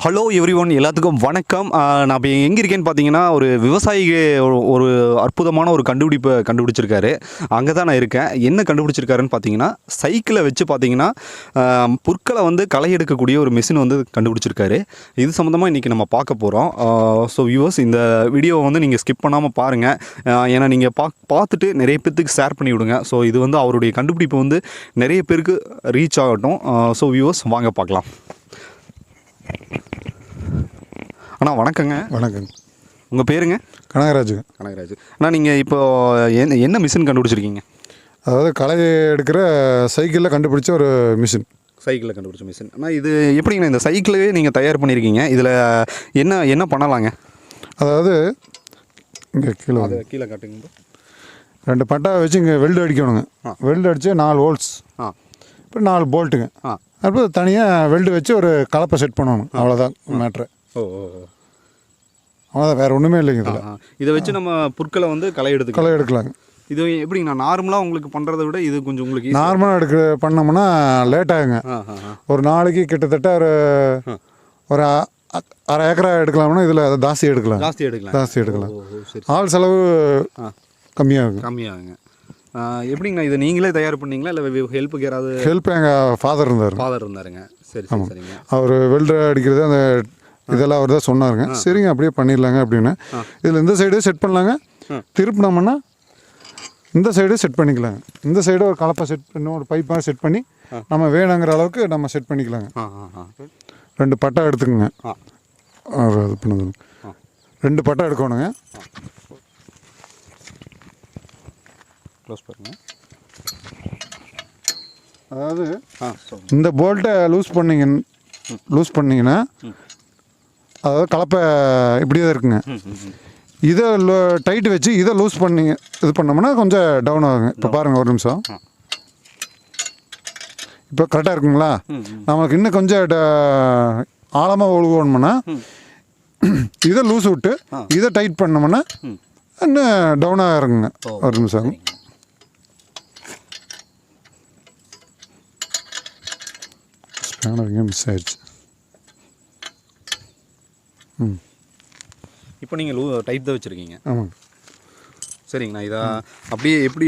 Hello everyone எல்லாத்துக்கும் வணக்கம். நான் இப்போ எங்கே இருக்கேன்னு பார்த்தீங்கன்னா, ஒரு விவசாயிக்கு ஒரு அற்புதமான ஒரு கண்டுபிடிப்பை கண்டுபிடிச்சிருக்காரு. அங்கே தான் நான் இருக்கேன். என்ன கண்டுபிடிச்சிருக்காருன்னு பார்த்தீங்கன்னா, சைக்கிளை வச்சு பார்த்தீங்கன்னா, புற்களை வந்து களை எடுக்கக்கூடிய ஒரு மிஷின் வந்து கண்டுபிடிச்சிருக்காரு. இது சம்மந்தமாக இன்றைக்கி நம்ம பார்க்க போகிறோம். ஸோ வியூவர்ஸ், இந்த வீடியோவை வந்து நீங்கள் ஸ்கிப் பண்ணாமல் பாருங்கள். ஏன்னா நீங்கள் பார்த்துட்டு நிறைய பேர்த்துக்கு ஷேர் பண்ணி விடுங்க. ஸோ இது வந்து அவருடைய கண்டுபிடிப்பு வந்து நிறைய பேருக்கு ரீச் ஆகட்டும். ஸோ வியூவர்ஸ், வாங்க பார்க்கலாம். அண்ணா வணக்கங்க. வணக்கங்க. உங்கள் பேருங்க? கனகராஜுங்க. கனகராஜ். அண்ணா, நீங்கள் இப்போ என்ன மிஷின் கண்டுபிடிச்சிருக்கீங்க? அதாவது களை எடுக்கிற சைக்கிளில் கண்டுபிடிச்ச ஒரு மிஷின். சைக்கிளில் கண்டுபிடிச்ச மிஷின். அண்ணா, இது எப்படிங்கண்ணா இந்த சைக்கிளவே நீங்கள் தயார் பண்ணியிருக்கீங்க? இதில் என்ன என்ன பண்ணலாங்க? அதாவது இங்கே கீழே அதை கீழே காட்டுங்க. 2 பட்டா வச்சு இங்கே வெல்டு அடிக்கணுங்க. வெல்டு அடித்து 4 ஹோல்ஸ், இப்போ 4 போல்ட்டுங்க. அப்புறம் தனியாக வெல்டு வச்சு ஒரு கலப்பை செட் பண்ணணும். அவ்வளோதான் மேட்ரு. அவ்வளோதான், வேறு ஒன்றுமே இல்லைங்க இதில். இதை வச்சு நம்ம புற்களை வந்து களை எடுக்கலாங்க. இது எப்படிங்கண்ணா நார்மலாக உங்களுக்கு பண்ணுறதை விட இது கொஞ்சம் உங்களுக்கு நார்மலாக பண்ணோம்னா லேட் ஆகுங்க. ஒரு நாளைக்கு கிட்டத்தட்ட ஒரு அரை ஏக்கரா எடுக்கலாம்னா இதில் அதை ஜாஸ்தி எடுக்கலாம். ஆள் செலவு கம்மியாகுங்க. எப்படிங்கண்ணா இதை நீங்களே தயார் பண்ணீங்களா இல்லை ஹெல்ப்புக்கு யாராவது? ஹெல்ப் எங்கள் ஃபாதர் இருந்தாருங்க. சரி, சரிங்க. அவர் வெல்டர் அடிக்கிறது அந்த இதெல்லாம் அவர் தான் சொன்னாருங்க. சரிங்க, அப்படியே பண்ணிடலாங்க அப்படின்னு. இதில் இந்த சைடு செட் பண்ணலாங்க. திருப்பினோம்னா இந்த சைடு செட் பண்ணிக்கலாங்க. இந்த சைடு ஒரு கலப்பை செட் பண்ணி ஒரு பைப்பாக செட் பண்ணி நம்ம வேணுங்கிற அளவுக்கு நம்ம செட் பண்ணிக்கலாங்க. 2 பட்டா எடுத்துக்கோங்க. இது பண்ணுங்க, 2 பட்டா எடுக்கணுங்க. அதாவது இந்த போல்ட்டை லூஸ் பண்ணிங்கன்னா அதாவது கலப்பை இப்படியே தான் இருக்குங்க. இதை டைட்டு வச்சு இதை லூஸ் பண்ணி இது பண்ணோம்னா கொஞ்சம் டவுன் ஆகுங்க. இப்போ பாருங்கள், ஒரு நிமிஷம். இப்போ கரெக்டாக இருக்குங்களா? நமக்கு இன்னும் கொஞ்சம் ஆழமாக ஒழுகணும்னா இதை லூஸ் விட்டு இதை டைட் பண்ணோம்னா இன்னும் டவுனாக இருக்குங்க. ஒரு நிமிஷம். மிஸ் ஆயிடுச்சு. இப்போ நீங்கள் டைட் தான் வச்சுருக்கீங்க. ஆமாங்க. சரிங்கண்ணா, இதை அப்படியே எப்படி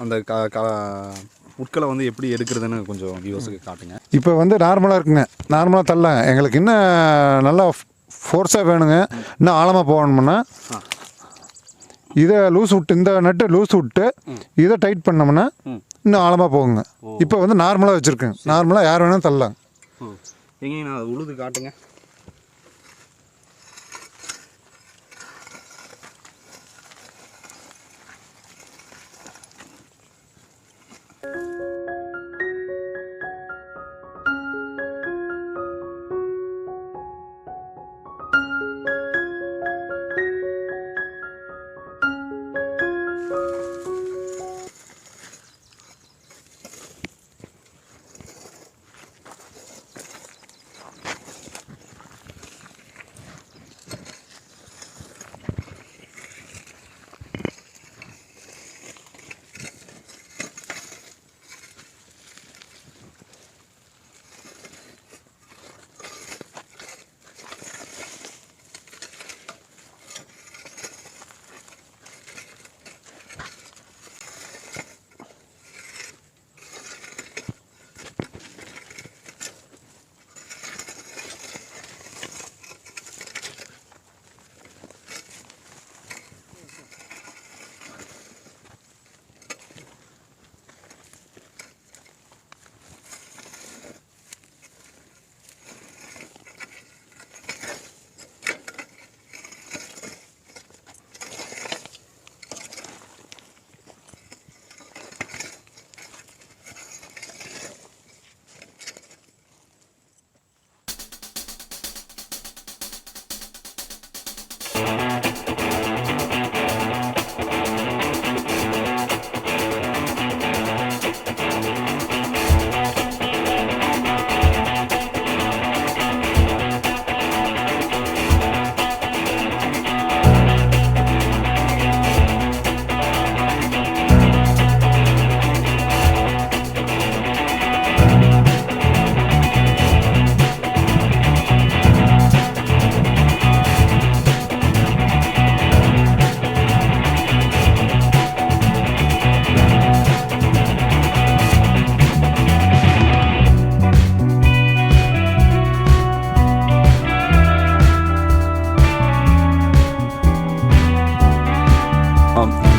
அந்த புற்களை வந்து எப்படி எடுக்கிறதுன்னு கொஞ்சம் வியூவர்ஸுக்கு காட்டுங்க. இப்போ வந்து நார்மலாக இருக்குங்க. நார்மலாக தள்ள எங்களுக்கு இன்னும் நல்லா ஃபோர்ஸாக வேணுங்க. இன்னும் ஆழமாக போகணும்னா இதை லூஸ் விட்டு இந்த நட்டு லூஸ் விட்டு இதை டைட் பண்ணோம்னா இன்னும் ஆழமாக போகுங்க. இப்போ வந்து நார்மலாக வச்சுருக்கேன். நார்மலாக யார் வேணாலும் தள்ளலாம். எங்கேங்கண்ணா அது உழுது காட்டுங்க.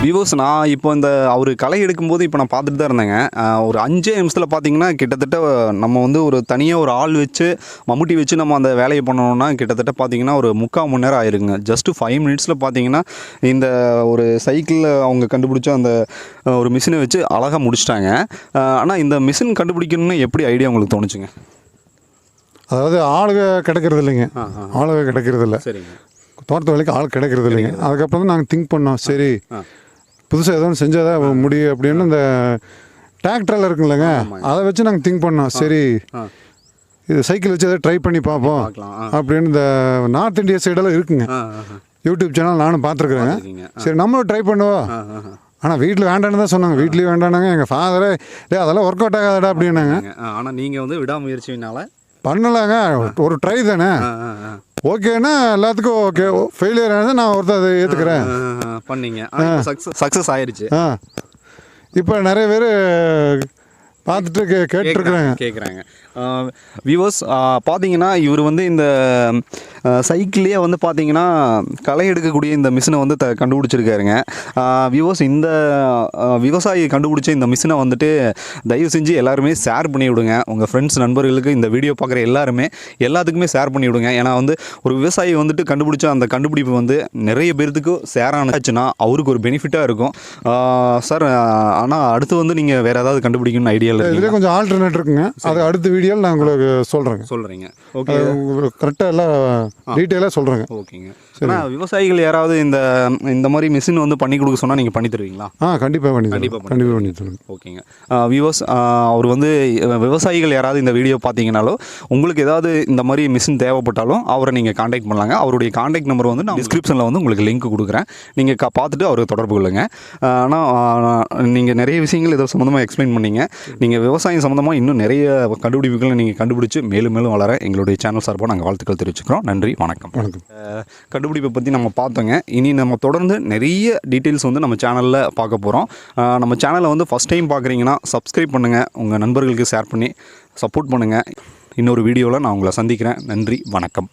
விவோஸ் நான் இப்போ இந்த அவர் களை எடுக்கும்போது இப்போ நான் பார்த்துட்டு தான் இருந்தேங்க. ஒரு 5 நிமிஷத்தில் பார்த்தீங்கன்னா கிட்டத்தட்ட நம்ம வந்து ஒரு தனியாக ஒரு ஆள் வச்சு மம்முட்டி வச்சு நம்ம அந்த வேலையை பண்ணணும்னா கிட்டத்தட்ட பார்த்தீங்கன்னா ஒரு 3/4 மணி நேரம் ஆயிருங்க. ஜஸ்ட்டு 5 மினிட்ஸில் பார்த்தீங்கன்னா இந்த ஒரு சைக்கிளில் அவங்க கண்டுபிடிச்ச அந்த ஒரு மிஷினை வச்சு அழகாக முடிச்சிட்டாங்க. ஆனால் இந்த மிஷின் கண்டுபிடிக்கணும்னு எப்படி ஐடியா உங்களுக்கு தோணுச்சுங்க? அதாவது ஆளுங்க கிடைக்கிறது இல்லைங்க, ஆளுங்க கிடைக்கிறது இல்லை, சரிங்க. தோட்டத்து வேலைக்கு ஆள் கிடைக்கிறது இல்லைங்க. அதுக்கப்புறம் தான் நாங்கள் திங்க் பண்ணோம், சரி புதுசாக ஏதோ ஒன்று செஞ்சாதான் முடியும் அப்படின்னு இந்த டிராக்டரில் இருக்குங்களேங்க அதை வச்சு நாங்கள் திங்க் பண்ணோம். சரி இது சைக்கிள் வச்சு எதாவது ட்ரை பண்ணி பார்ப்போம் அப்படின்னு இந்த நார்த் இந்தியா சைடெல்லாம் இருக்குங்க. யூடியூப் சேனல் நானும் பார்த்துருக்குறேங்க. சரி நம்மளும் ட்ரை பண்ணுவோம். ஆனால் வீட்டில் வேண்டான்னு தான் சொன்னாங்க, வீட்லேயும் வேண்டானாங்க. எங்கள் ஃபாதரே அதெல்லாம் ஒர்க் அவுட் ஆகாதடா அப்படின்னாங்க. ஆனால் நீங்கள் வந்து விடாமுயற்சினால பண்ணலாங்க, ஒரு ட்ரை தானே, ஓகேன்னா எல்லாத்துக்கும் ஓகே, ஃபெயிலியர் ஆனது நான் ஒருத்தர் அதை ஏற்றுக்கிறேன் பண்ணீங்க, சக்ஸஸ் ஆயிடுச்சு. இப்போ நிறைய பேர் பார்த்துட்டு கேட்குறாங்க. வியூவர்ஸ் பார்த்தீங்கன்னா இவர் வந்து இந்த சைக்கிள்லேயே வந்து பார்த்தீங்கன்னா களை எடுக்கக்கூடிய இந்த மிஷினை வந்து கண்டுபிடிச்சிருக்காருங்க. வியூவர்ஸ் இந்த விவசாயி கண்டுபிடிச்ச இந்த மிஷினை வந்துட்டு தயவு செஞ்சு எல்லாருமே ஷேர் பண்ணி விடுங்க. உங்கள் ஃப்ரெண்ட்ஸ் நண்பர்களுக்கு இந்த வீடியோ பார்க்குற எல்லாத்துக்குமே ஷேர் பண்ணி விடுங்க. ஏன்னா வந்து ஒரு விவசாயி வந்துட்டு கண்டுபிடிச்ச அந்த கண்டுபிடிப்பு வந்து நிறைய பேர்த்துக்கு ஷேர் ஆனாச்சுன்னா அவருக்கு ஒரு பெனிஃபிட்டாக இருக்கும். சார் ஆனால் அடுத்து வந்து நீங்கள் வேறு ஏதாவது கண்டுபிடிக்கணும்னு ஐடியாவில் இதில் கொஞ்சம் ஆல்டர்னேட் இருக்குங்க, அது அடுத்த வீடியோவில் நான் உங்களுக்கு சொல்கிறேங்க. ஓகே, கரெக்டாக எல்லாம் டீட்டெயிலாக சொல்கிறேங்க. ஓகேங்க. ஆனால் விவசாயிகள் யாராவது இந்த மாதிரி மிஷின் வந்து பண்ணி கொடுக்க சொன்னால் நீங்கள் பண்ணி தருவீங்களா? கண்டிப்பாக பண்ணி தருவேன். ஓகேங்க. வியூவர்ஸ் அவர் வந்து விவசாயிகள் யாராவது இந்த வீடியோ பார்த்தீங்கனாலும் உங்களுக்கு ஏதாவது இந்த மாதிரி மிஷின் தேவைப்பட்டாலும் அவரை நீங்கள் காண்டாக்ட் பண்ணலாங்க. அவருடைய காண்டாக்ட் நம்பர் வந்து நான் டிஸ்கிரிப்ஷனில் வந்து உங்களுக்கு லிங்க் கொடுக்குறேன், நீங்கள் பார்த்துட்டு அவரை தொடர்பு கொள்ளுங்க. ஆனால் நீங்கள் நிறைய விஷயங்கள் இதை சம்மந்தமாக எக்ஸ்பிளைன் பண்ணீங்க. நீங்கள் விவசாயம் சம்மந்தமாக இன்னும் நிறைய கண்டுபிடிப்புகளை நீங்கள் கண்டுபிடிச்சு மேலும் மேலும் வளர எங்களுடைய சேனல் சார்பாக நாங்கள் வாழ்த்துக்கள் தெரிவிச்சுக்கிறோம். நன்றி, வணக்கம். கண்டுபிடிப்பை பற்றி நம்ம பார்த்தோங்க. இனி நம்ம தொடர்ந்து நிறைய டீட்டெயில்ஸ் வந்து நம்ம சேனலில் பார்க்க போகிறோம். நம்ம சேனலை வந்து ஃபஸ்ட் டைம் பார்க்குறீங்கன்னா சப்ஸ்கிரைப் பண்ணுங்கள், உங்கள் நண்பர்களுக்கு ஷேர் பண்ணி சப்போர்ட் பண்ணுங்கள். இன்னொரு வீடியோவில் நான் உங்களை சந்திக்கிறேன். நன்றி, வணக்கம்.